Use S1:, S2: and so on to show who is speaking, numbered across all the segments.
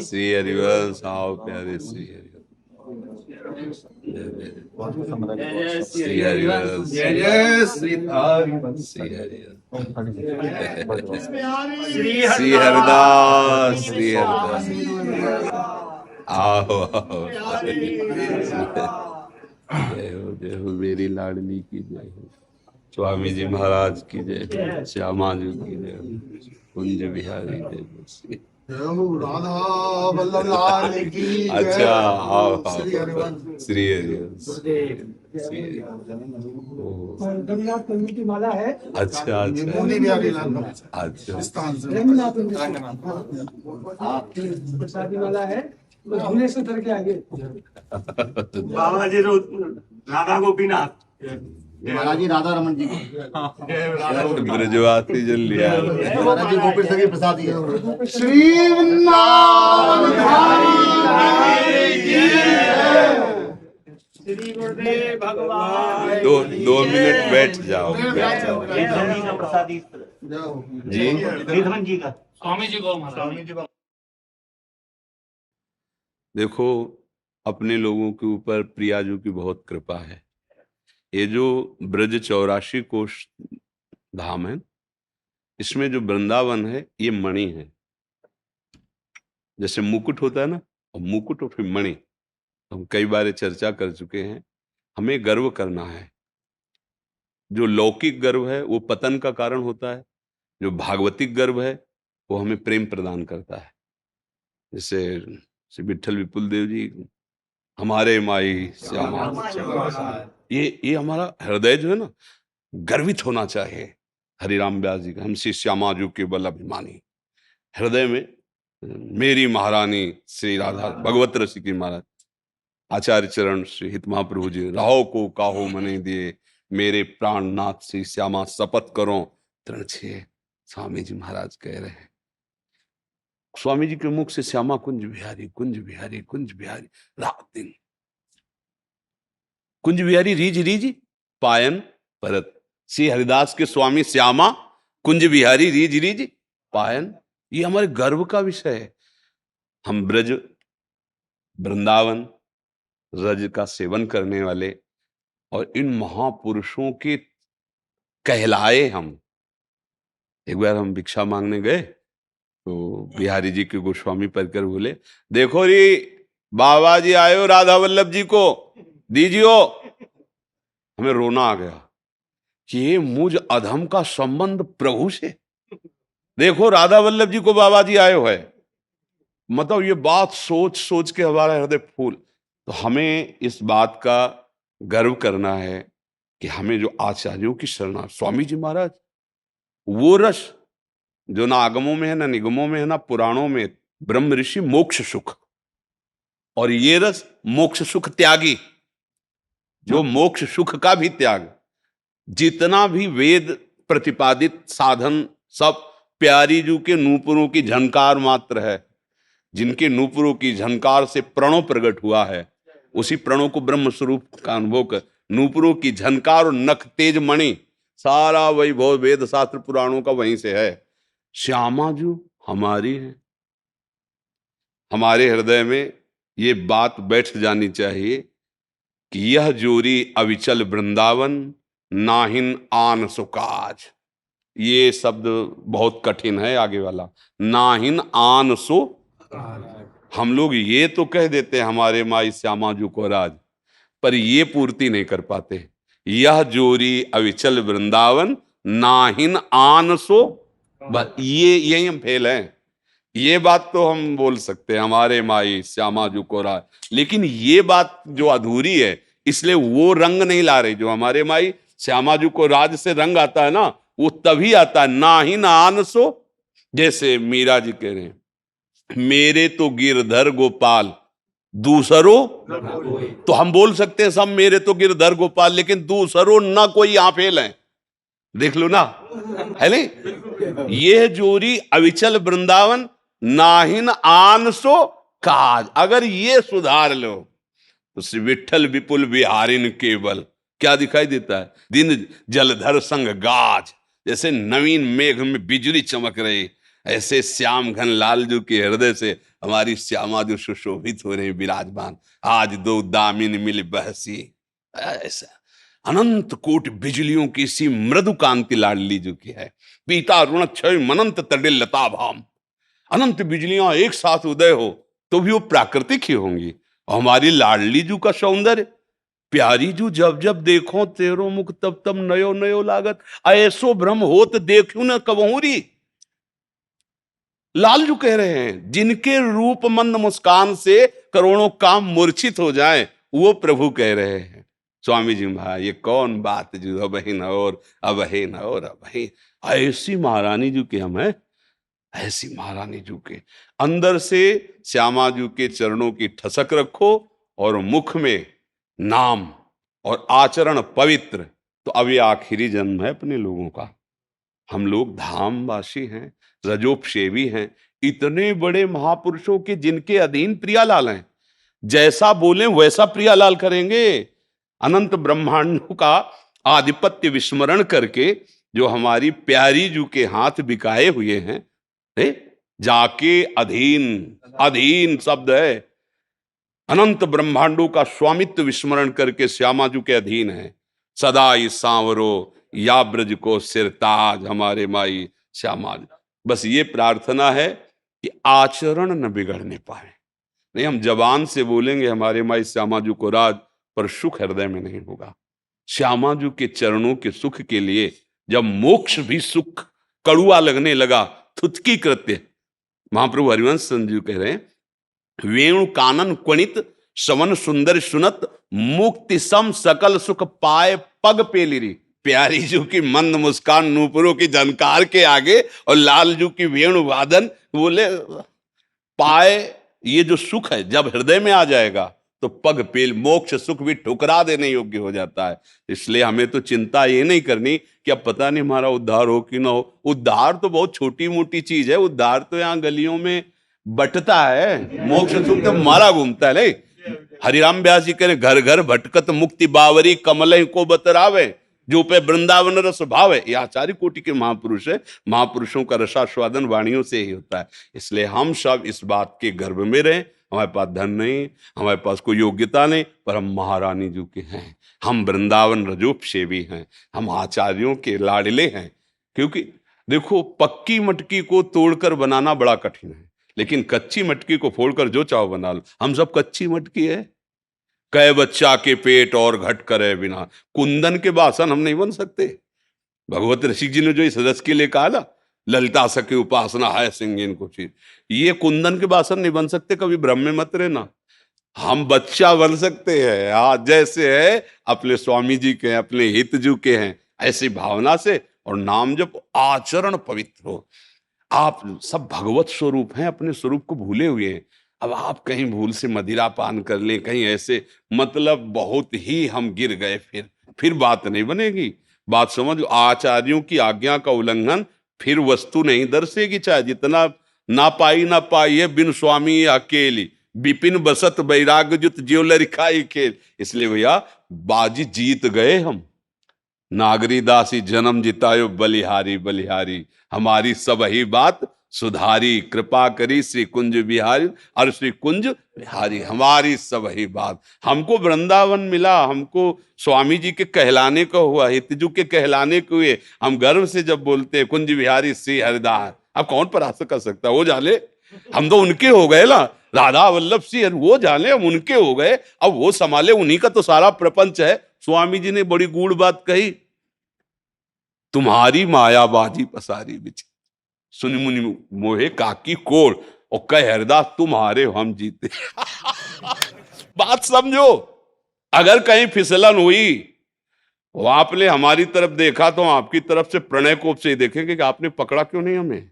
S1: श्री हरिवंश, आओ प्यारे श्री हरिवंश, श्री हरिवंश,
S2: जय जय श्री हरिवंश,
S1: श्री हरिवंश,
S2: श्री
S1: श्री हरदास, श्री हरदास, आओ आओ, जय हो मेरी लाडली की जय हो, स्वामी जी महाराज की जय हो, श्यामा जी की जय हो, कुंज बिहारी जय हो।
S2: राधा वल्लभ लाल की जय।
S1: अच्छा, आओ आओ,
S2: श्री हरिवंश,
S1: श्री हरिवंश,
S3: रघुनाथ पंडित की माला है।
S1: अच्छा अच्छा
S2: मुनि बिहारी लाल
S1: अच्छा,
S2: स्थान से
S3: रंगनाथ प्रसादी माला है, तो झूले से उतर के आगे।
S4: बाबा जी राधा गोपीनाथ,
S5: महाराज जी राधा रमन जी
S1: ब्रजवासी जल लिया।
S5: महाराज जी गोपी सभी प्रसादी है।
S2: श्री वृंदावन बिहारी की जय।
S4: श्री गुरुदेव भगवान।
S1: दो मिनट बैठ जाओ।
S4: रिधवन जी का प्रसादी,
S1: जी
S4: रिधवन जी का,
S6: स्वामी जी को महाराज।
S4: स्वामी जी का।
S1: देखो, अपने लोगों के ऊपर प्रियाजू की बहुत कृपा है। ये जो ब्रज 84 कोष धाम है, इसमें जो वृंदावन है ये मणि है। जैसे मुकुट होता है ना, और मुकुट और फिर मणि, हम कई बार चर्चा कर चुके हैं। हमें गर्व करना है। जो लौकिक गर्व है वो पतन का कारण होता है, जो भागवतिक गर्व है वो हमें प्रेम प्रदान करता है। जैसे श्री विट्ठल विपुल देव जी, हमारे माई श्यामा, ये हमारा हृदय जो है ना, गर्वित होना चाहिए। हरिराम व्यास जी का, हम श्री श्यामा जी के बल अभिमानी, हृदय में मेरी महारानी श्री राधा भगवत रसिक महाराज, आचार्य चरण श्री हित महाप्रभु जी, राहो को काहो मने दिए, मेरे प्राणनाथ श्री श्यामा शपथ करो तृण छे। स्वामी जी महाराज कह रहे हैं, स्वामी जी के मुख से श्यामा कुंज बिहारी, कुंज बिहारी, कुंज बिहारी, रात दिन कुंज बिहारी, रीज रीज पायन परत। श्री हरिदास के स्वामी श्यामा कुंज बिहारी, रीज रीज पायन। ये हमारे गर्व का विषय है। हम ब्रज वृंदावन रज का सेवन करने वाले और इन महापुरुषों के कहलाए हम। एक बार हम भिक्षा मांगने गए तो बिहारी जी के गोस्वामी पढ़कर बोले, देखो री बाबा जी आयो राधा वल्लभ जी को दीजियो। हमें रोना आ गया कि ये मुझ अधम का संबंध प्रभु से। देखो राधा वल्लभ जी को बाबा जी आयो है, मतलब ये बात सोच सोच के हमारा हृदय फूल। तो हमें इस बात का गर्व करना है कि हमें जो आचार्यों की शरणा, स्वामी जी महाराज, वो रस जो ना आगमों में है, ना निगमों में है, ना पुराणों में, ब्रह्म ऋषि मोक्ष सुख, और ये रस मोक्ष सुख त्यागी, जो मोक्ष सुख का भी त्याग। जितना भी वेद प्रतिपादित साधन सब प्यारी जू के नूपुरों की झनकार मात्र है। जिनके नूपुरों की झनकार से प्रणव प्रकट हुआ है, उसी प्रणव को ब्रह्म स्वरूप का अनुभव कर, नूपुरों की झनकार और नख तेज मणि, सारा वैभव वेद शास्त्र पुराणों का वहीं से है। श्यामा जू हमारी है। हमारे हृदय में ये बात बैठ जानी चाहिए कि यह जोरी अविचल वृंदावन, नाहिन आन सुकाज। ये शब्द बहुत कठिन है आगे वाला, नाहिन आन सो। हम लोग ये तो कह देते हैं हमारे माई श्यामा जू को राज, पर ये पूर्ति नहीं कर पाते। यह जोरी अविचल वृंदावन, नाहिन आन सो। ये यही हम फेल हैं। ये बात तो हम बोल सकते हैं हमारे माई श्यामा जू को राज, लेकिन ये बात जो अधूरी है, इसलिए वो रंग नहीं ला रही। जो हमारे माई श्यामा जू को राज से रंग आता है ना, वो तभी आता है नाहिन आन सो। जैसे मीरा जी कह रहे हैं, मेरे तो गिरधर गोपाल दूसरो, तो हम बोल सकते हैं सब मेरे तो गिरधर गोपाल, लेकिन दूसरो ना कोई यहां फेल है। देख लो ना, है नहीं? ये जोरी अविचल वृंदावन, नाहिन आन सो काज। अगर ये सुधार लो तो श्री विट्ठल विपुल बिहारिन केवल क्या दिखाई देता है? दिन जलधर संग गाज। जैसे नवीन मेघ में बिजली चमक रही, ऐसे श्याम घन लाल जू के हृदय से हमारी श्यामा जो सुशोभित हो रही विराजमान, आज दो दामिन मिल बहसी, ऐसा अनंत कोटि बिजलियों की सी मृदु कांति लाडली जू की है। पीता ऋण क्षय मनंत तडिल लता भाम, अनंत बिजलियां एक साथ उदय हो तो भी वो प्राकृतिक ही होंगी। और हमारी लाडली जू का सौंदर्य, प्यारी जू जब जब देखो तेरो मुख तब तब नयो नयो लागत, ऐसो भ्रम होत देखू न कबहूरी। लाल जू कह रहे हैं जिनके रूप मंद मुस्कान से करोड़ों काम मूर्छित हो जाएं, वो प्रभु कह रहे हैं। स्वामी जी महाराज, ये कौन बात जू अबही न और अबही न और अबही, ऐसी महारानी जू के हम हैं, ऐसी महारानी जू के अंदर से श्यामा जू के चरणों की ठसक रखो और मुख में नाम और आचरण पवित्र। तो अब ये आखिरी जन्म है अपने लोगों का, हम लोग धामवासी हैं, रजोपसेवी हैं, इतने बड़े महापुरुषों के जिनके अधीन प्रियालाल हैं, जैसा बोले वैसा प्रियालाल करेंगे। अनंत ब्रह्मांडों का आधिपत्य विस्मरण करके जो हमारी प्यारी जू के हाथ बिकाए हुए हैं, जाके अधीन, अधीन शब्द है, अनंत ब्रह्मांडों का स्वामित्व विस्मरण करके श्यामा जू के अधीन है। सदा ही सांवरो या ब्रज को सिरताज, हमारे माई श्यामा। बस ये प्रार्थना है कि आचरण न बिगड़ने पाए। नहीं, हम जबान से बोलेंगे हमारे माई श्यामा जू को राज, पर सुख हृदय में नहीं होगा। श्यामा जू के चरणों के सुख के लिए जब मोक्ष भी सुख कड़ुआ लगने लगा, थुतकी कृत्य, महाप्रभु हरिवंश संजू कह रहे हैं, वेणु कानन क्वणित सवन सुंदर सुनत, मुक्ति सम सकल सुख पाए पग पेलिरी। प्यारी जू की मंद मुस्कान नूपुरों की झनकार के आगे और लाल जू की वेणु वादन, बोले पाए, ये जो सुख है जब हृदय में आ जाएगा तो पग पेल, मोक्ष सुख भी ठुकरा देने योग्य हो जाता है। इसलिए हमें तो चिंता ये नहीं करनी कि अब पता नहीं हमारा उद्धार हो कि ना हो। उद्धार तो बहुत छोटी मोटी चीज है, उद्धार तो यहाँ गलियों में बटता है, मोक्ष सुख तो मारा घूमता है। हरिराम व्यास जी कह रहे, घर घर भटकत मुक्ति बावरी, कमल को बतरावे, जो पे वृंदावन रस भाव है। ये आचार्य कोटि के महापुरुष है, महापुरुषों का रसास्वादन वाणियों से ही होता है। इसलिए हम सब इस बात के गर्भ में रहें, हमारे पास धन नहीं, हमारे पास कोई योग्यता नहीं, पर हम महारानी जू के हैं, हम वृंदावन रजोपसेवी हैं, हम आचार्यों के लाडले हैं। क्योंकि देखो, पक्की मटकी को तोड़कर बनाना बड़ा कठिन है, लेकिन कच्ची मटकी को फोड़कर जो चाहो बना लो। हम सब कच्ची मटकी है, कै बच्चा के पेट और घट करे बिना, कुंदन के बासन हम नहीं बन सकते। भगवत ऋषि जी ने जो इस रस के लिए कहा ना, ललिता सखी उपासना है सिंगिन को चीज, ये कुंदन के बासन नहीं बन सकते, कभी भ्रम में मत रहना। हम बच्चा बन सकते हैं, आज जैसे है अपने स्वामी जी के, अपने हित जू के हैं, ऐसी भावना से। और नाम जब आचरण पवित्र हो, आप सब भगवत स्वरूप हैं, अपने स्वरूप को भूले हुए हैं। अब आप कहीं भूल से मदिरा पान कर लें, कहीं ऐसे, मतलब बहुत ही हम गिर गए, फिर बात नहीं बनेगी। बात समझ, आचार्यों की आज्ञा का उल्लंघन फिर वस्तु नहीं दर्शेगी, चाहे जितना ना पाई है बिन स्वामी अकेली, विपिन बसत बैराग जुत ज्यो लरिखाई खेल। इसलिए भैया बाजी जीत गए हम, नागरी दासी जन्म जितायो बलिहारी बलिहारी, हमारी सब ही बात सुधारी, कृपा करी श्री कुंज बिहारी, और श्री कुंज बिहारी हमारी सब ही बात। हमको वृंदावन मिला, हमको स्वामी जी के कहलाने का हुआ, हितजू के कहलाने के हुए। हम गर्व से जब बोलते हैं कुंज बिहारी श्री हरिदास, अब कौन परास्त कर सकता है? वो जाने, हम तो उनके हो गए ना, राधा वल्लभ सिंह, वो जाने हम उनके हो गए, अब वो संभाले, उन्हीं का तो सारा प्रपंच है। स्वामी जी ने बड़ी गूढ़ बात कही, तुम्हारी मायाबाजी पसारी बिच सुनि मुनि मोहे काकी कोड़, और कह हरदास तुम्हारे हम जीते। बात समझो, अगर कहीं फिसलन हुई, वो आपने हमारी तरफ देखा तो आपकी तरफ से प्रणय कोप से ही देखेंगे कि आपने पकड़ा क्यों नहीं हमें,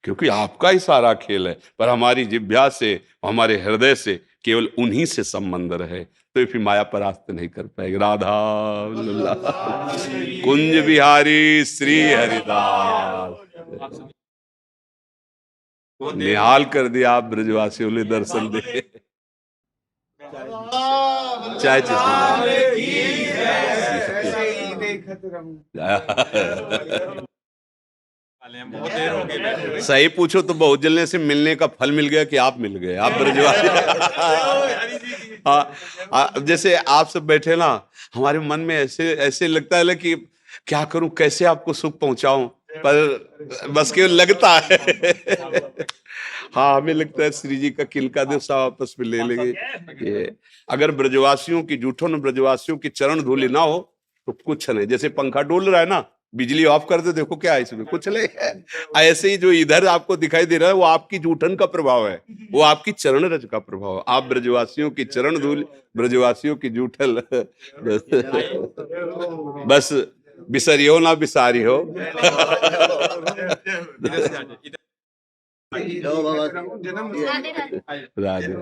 S1: क्योंकि आपका ही सारा खेल है। पर हमारी जिह्वा से, हमारे हृदय से केवल उन्हीं से संबंध रहे, तो फिर माया परास्त नहीं कर पाएगी। राधा कुंज बिहारी श्री हरिदास, निहाल कर दिया आप ब्रजवासियों ने दर्शन दे। चाय सही पूछो तो बहुत जल्दी से मिलने का फल मिल गया कि आप मिल गए, आप ब्रजवासी। हाँ, जैसे आप सब बैठे ना, हमारे मन में ऐसे ऐसे लगता है ना कि क्या करूं, कैसे आपको सुख पहुंचाऊं, पर बस केवल लगता है। हाँ, हमें लगता है श्री जी का किलका दे सब आपस में ले लेंगे। ये अगर ब्रजवासियों की जूठों ने ब्रजवासियों की चरण धूलि ना हो तो कुछ नहीं। जैसे पंखा डोल रहा है ना, बिजली ऑफ कर दे, देखो क्या है इसमें, कुछ नहीं है। ऐसे ही जो इधर आपको दिखाई दे रहा है वो आपकी जूठन का प्रभाव है, वो आपकी चरण रज का प्रभाव है। आप ब्रजवासियों की चरण धूल, ब्रजवासियों की जूठल, बस बिसरियो ना बिसारियो।
S5: जो बाबा
S2: जन्म
S1: राधे राधे।